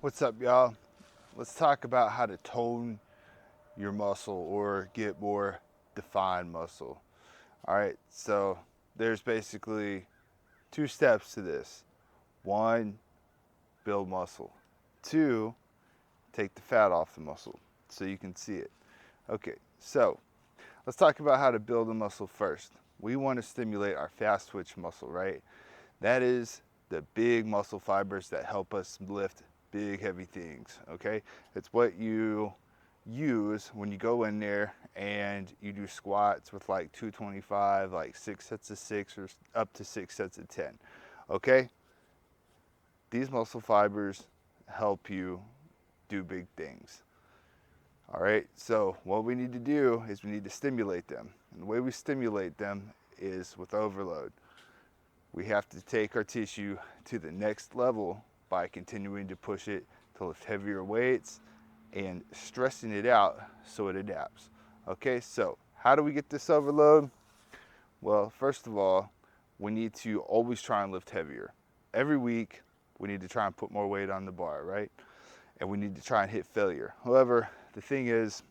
What's up, y'all? Let's talk about how to tone your muscle or get more defined muscle. All right, so there's basically two steps to this. One, build muscle. Two, take the fat off the muscle so you can see it. Okay, so let's talk about how to build a muscle first. We want to stimulate our fast twitch muscle, right? That is the big muscle fibers that help us lift big, heavy things, okay? It's what you use when you go in there and you do squats with like 225, like 6 sets of 6 or up to 6 sets of 10, okay? These muscle fibers help you do big things. All right, so what we need to do is we need to stimulate them. And the way we stimulate them is with overload. We have to take our tissue to the next level by continuing to push it to lift heavier weights and stressing it out so it adapts. Okay, so how do we get this overload? Well, first of all, we need to always try and lift heavier. Every week, we need to try and put more weight on the bar, right? And we need to try and hit failure. However, the thing is,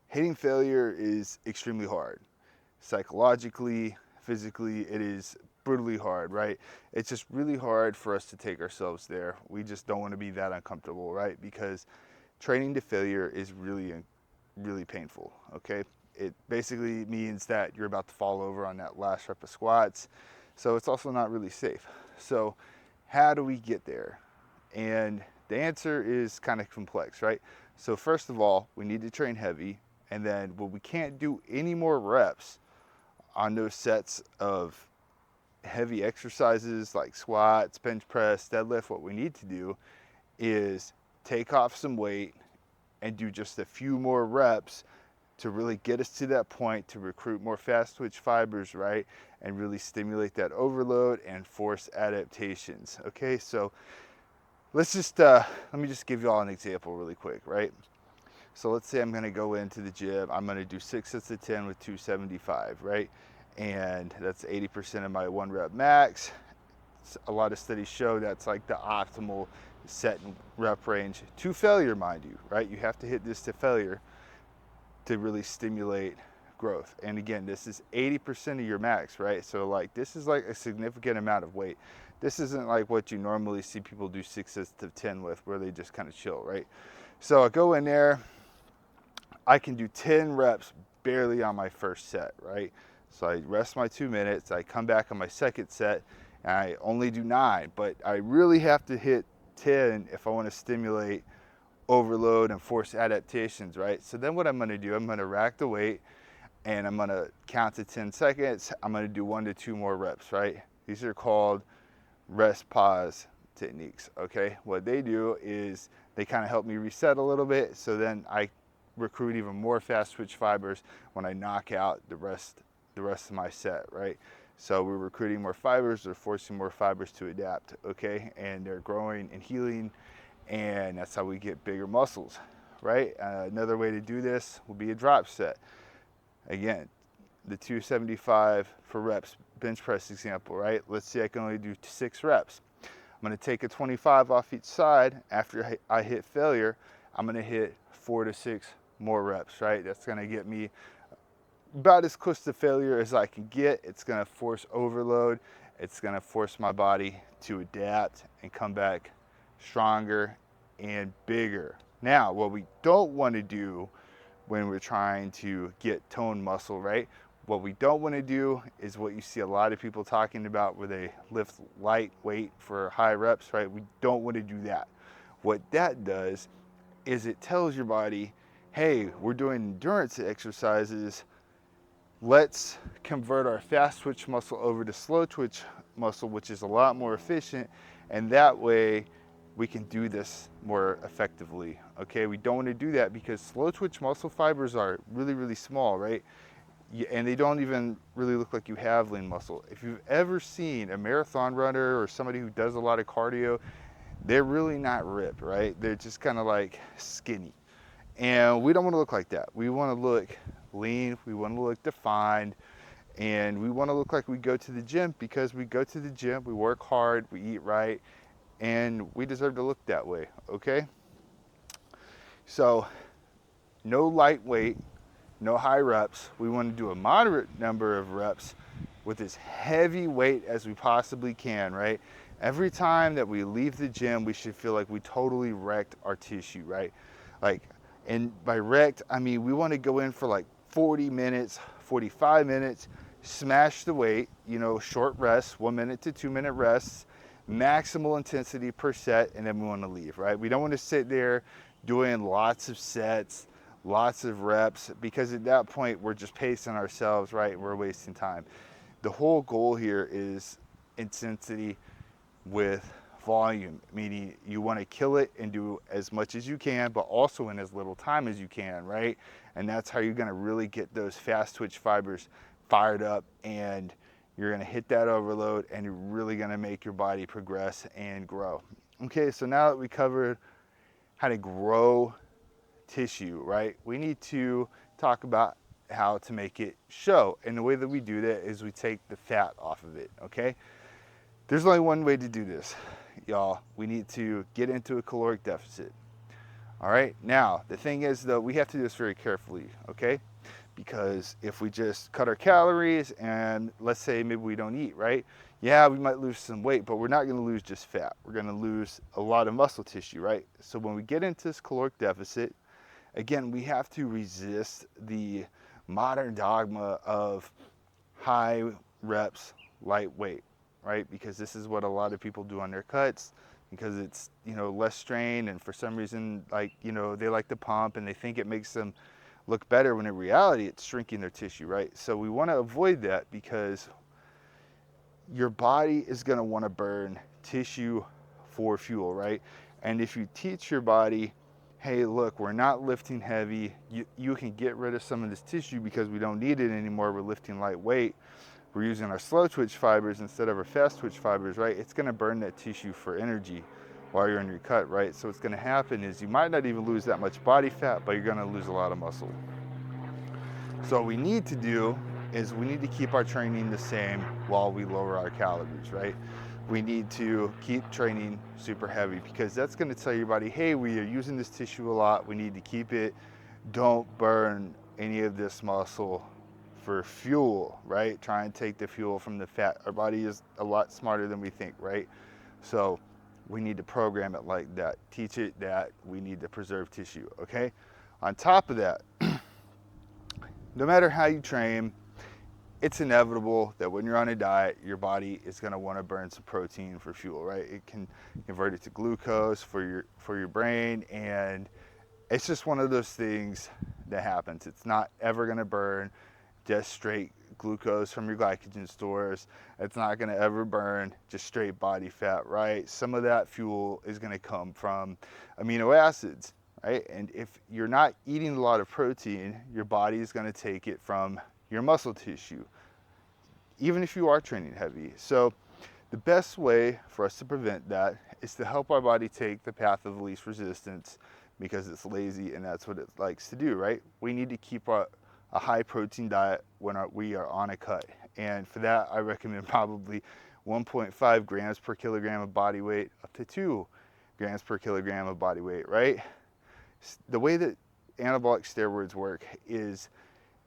hitting failure is extremely hard. Psychologically, physically, it is brutally hard, right? It's just really hard for us to take ourselves there. We just don't want to be that uncomfortable, right? Because training to failure is really painful, okay? It basically means that you're about to fall over on that last rep of squats. So it's also not really safe. So how do we get there? And the answer is kind of complex, right? So first of all, we need to train heavy. And then when we can't do any more reps on those sets of heavy exercises like squats, bench press, deadlift, what we need to do is take off some weight and do just a few more reps to really get us to that point to recruit more fast twitch fibers, right? And really stimulate that overload and force adaptations. Okay, so let me just give you all an example really quick, right? So let's say I'm gonna go into the gym, I'm gonna do 6 sets of 10 with 275, right? And that's 80% of my 1 rep max. A lot of studies show that's like the optimal set and rep range to failure, mind you, right? You have to hit this to failure to really stimulate growth. And again, this is 80% of your max, right? So like this is like a significant amount of weight. This isn't like what you normally see people do 6 sets of 10 with, where they just kind of chill, right? So I go in there, I can do 10 reps barely on my first set, right? So I rest my 2 minutes, I come back on my second set, and I only do 9, but I really have to hit 10 if I want to stimulate overload and force adaptations, right? So then what I'm gonna do, I'm gonna rack the weight and I'm gonna count to 10 seconds. I'm gonna do 1 to 2 more reps, right? These are called rest pause techniques, okay? What they do is they kind of help me reset a little bit, so then I recruit even more fast twitch fibers when I knock out the rest of my set, right? So we're recruiting more fibers, they're forcing more fibers to adapt, okay? And they're growing and healing, and that's how we get bigger muscles, right? Another way to do this will be a drop set. Again, the 275 for reps bench press example, right? Let's say I can only do 6 reps. I'm gonna take a 25 off each side. After I hit failure, I'm gonna hit 4 to 6 more reps, right? That's gonna get me about as close to failure as I can get. It's gonna force overload. It's gonna force my body to adapt and come back stronger and bigger. Now, what we don't wanna do when we're trying to get toned muscle, right? What we don't want to do is what you see a lot of people talking about, where they lift light weight for high reps, right? We don't want to do that. What that does is it tells your body, hey, we're doing endurance exercises. Let's convert our fast twitch muscle over to slow twitch muscle, which is a lot more efficient. And that way we can do this more effectively, okay? We don't want to do that because slow twitch muscle fibers are really small, right? And they don't even really look like you have lean muscle. If you've ever seen a marathon runner or somebody who does a lot of cardio, they're really not ripped, right? They're just kind of like skinny. And we don't want to look like that. We want to look lean, we want to look defined, and we want to look like we go to the gym, because we go to the gym, we work hard, we eat right, and we deserve to look that way, okay? So no lightweight, no high reps. We want to do a moderate number of reps with as heavy weight as we possibly can, right? Every time that we leave the gym, we should feel like we totally wrecked our tissue, right? Like, and by wrecked, I mean we want to go in for like 40 minutes, 45 minutes, smash the weight, short rests, 1 minute to 2 minute rests, maximal intensity per set, and then we want to leave, right? We don't want to sit there doing lots of sets, lots of reps, because at that point we're just pacing ourselves, right? We're wasting time. The whole goal here is intensity with volume, meaning you want to kill it and do as much as you can, but also in as little time as you can, right? And that's how you're going to really get those fast twitch fibers fired up, and you're going to hit that overload, and you're really going to make your body progress and grow. Okay, so now that we covered how to grow tissue, right, we need to talk about how to make it show. And the way that we do that is we take the fat off of it, okay? There's only one way to do this, y'all. We need to get into a caloric deficit. All right, now the thing is though, we have to do this very carefully, okay? Because if we just cut our calories and let's say maybe we don't eat, right? Yeah, we might lose some weight, but we're not gonna lose just fat. We're gonna lose a lot of muscle tissue, right? So when we get into this caloric deficit, again, we have to resist the modern dogma of high reps, light weight, right? Because this is what a lot of people do on their cuts, because it's, less strain, and for some reason, they like to pump and they think it makes them look better, when in reality it's shrinking their tissue, right? So we want to avoid that, because your body is going to want to burn tissue for fuel, right? And if you teach your body, hey, look, we're not lifting heavy, you can get rid of some of this tissue because we don't need it anymore, we're lifting lightweight, we're using our slow twitch fibers instead of our fast twitch fibers, right? It's going to burn that tissue for energy while you're in your cut, right? So what's going to happen is you might not even lose that much body fat, but you're going to lose a lot of muscle. So what we need to do is we need to keep our training the same while we lower our calories, right? We need to keep training super heavy, because that's going to tell your body, hey, we are using this tissue a lot, we need to keep it. Don't burn any of this muscle for fuel, right? Try and take the fuel from the fat. Our body is a lot smarter than we think, right? So we need to program it like that. Teach it that we need to preserve tissue, okay? On top of that, no matter how you train, it's inevitable that when you're on a diet, your body is going to want to burn some protein for fuel, right? It can convert it to glucose for your brain, and it's just one of those things that happens. It's not ever going to burn just straight glucose from your glycogen stores. It's not going to ever burn just straight body fat, right? Some of that fuel is going to come from amino acids, right? And if you're not eating a lot of protein, your body is going to take it from your muscle tissue, even if you are training heavy. So the best way for us to prevent that is to help our body take the path of least resistance, because it's lazy and that's what it likes to do, right? We need to keep a high protein diet when we are on a cut. And for that, I recommend probably 1.5 grams per kilogram of body weight up to 2 grams per kilogram of body weight, right? The way that anabolic steroids work is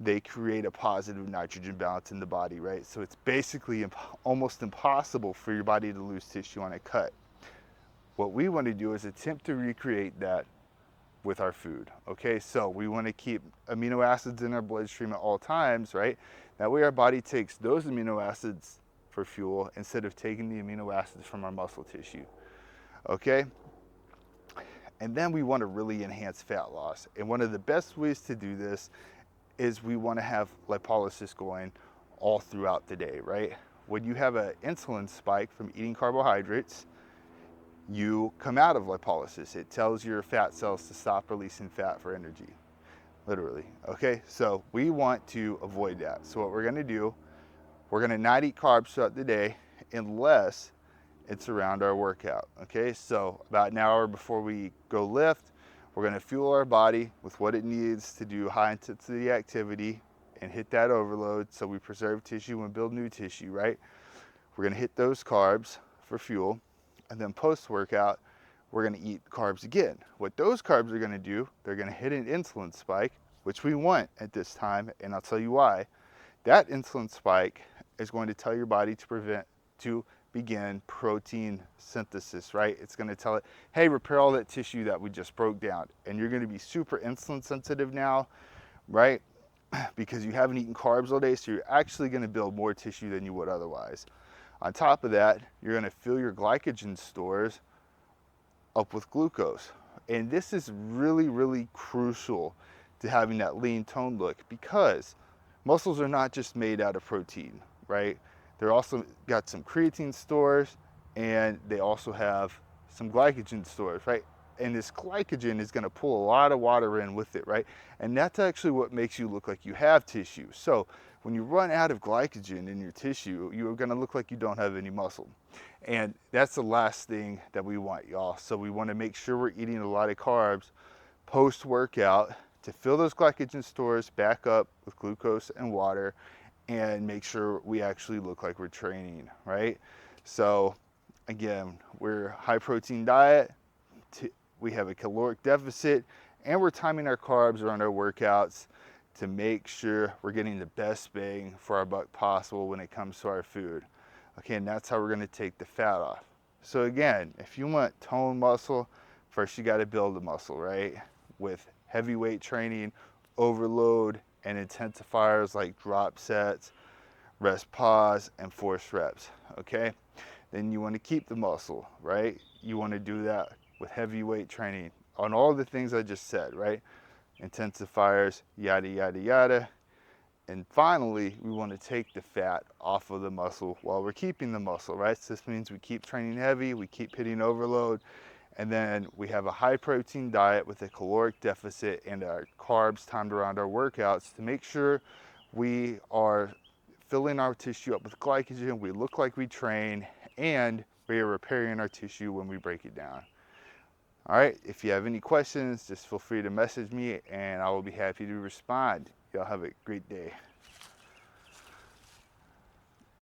they create a positive nitrogen balance in the body, right? So it's basically almost impossible for your body to lose tissue on a cut. What we want to do is attempt to recreate that with our food, okay? So we want to keep amino acids in our bloodstream at all times, right? That way our body takes those amino acids for fuel instead of taking the amino acids from our muscle tissue, okay? And then we want to really enhance fat loss. And one of the best ways to do this is we want to have lipolysis going all throughout the day, right? When you have an insulin spike from eating carbohydrates, you come out of lipolysis. It tells your fat cells to stop releasing fat for energy, literally, okay? So we want to avoid that. So what we're gonna do, we're gonna not eat carbs throughout the day unless it's around our workout, okay? So about an hour before we go lift, we're gonna fuel our body with what it needs to do high intensity activity and hit that overload so we preserve tissue and build new tissue, right? We're gonna hit those carbs for fuel. and then post-workout, we're gonna eat carbs again. What those carbs are gonna do, they're gonna hit an insulin spike, which we want at this time, and I'll tell you why. That insulin spike is going to tell your body to begin protein synthesis, right? It's gonna tell it, hey, repair all that tissue that we just broke down. And you're gonna be super insulin sensitive now, right? Because you haven't eaten carbs all day, so you're actually gonna build more tissue than you would otherwise. On top of that, you're gonna fill your glycogen stores up with glucose. And this is really, really crucial to having that lean toned look, because muscles are not just made out of protein, right? They're also got some creatine stores, and they also have some glycogen stores, right? And this glycogen is gonna pull a lot of water in with it, right? And that's actually what makes you look like you have tissue. So when you run out of glycogen in your tissue, you're gonna look like you don't have any muscle. And that's the last thing that we want, y'all. So we wanna make sure we're eating a lot of carbs post-workout to fill those glycogen stores back up with glucose and water, and make sure we actually look like we're training, right? So again, we're high protein diet, we have a caloric deficit, and we're timing our carbs around our workouts to make sure we're getting the best bang for our buck possible when it comes to our food. Okay, and that's how we're gonna take the fat off. So again, if you want toned muscle, first you gotta build the muscle, right? With heavy weight training, overload, and intensifiers like drop sets, rest pause, and force reps, okay? Then you wanna keep the muscle, right? You wanna do that with heavy weight training on all the things I just said, right? Intensifiers, yada, yada, yada. And finally, we want to take the fat off of the muscle while we're keeping the muscle, right? So this means we keep training heavy, we keep hitting overload, and then we have a high protein diet with a caloric deficit and our carbs timed around our workouts to make sure we are filling our tissue up with glycogen, we look like we train, and we are repairing our tissue when we break it down. All right, if you have any questions, just feel free to message me and I will be happy to respond. Y'all have a great day.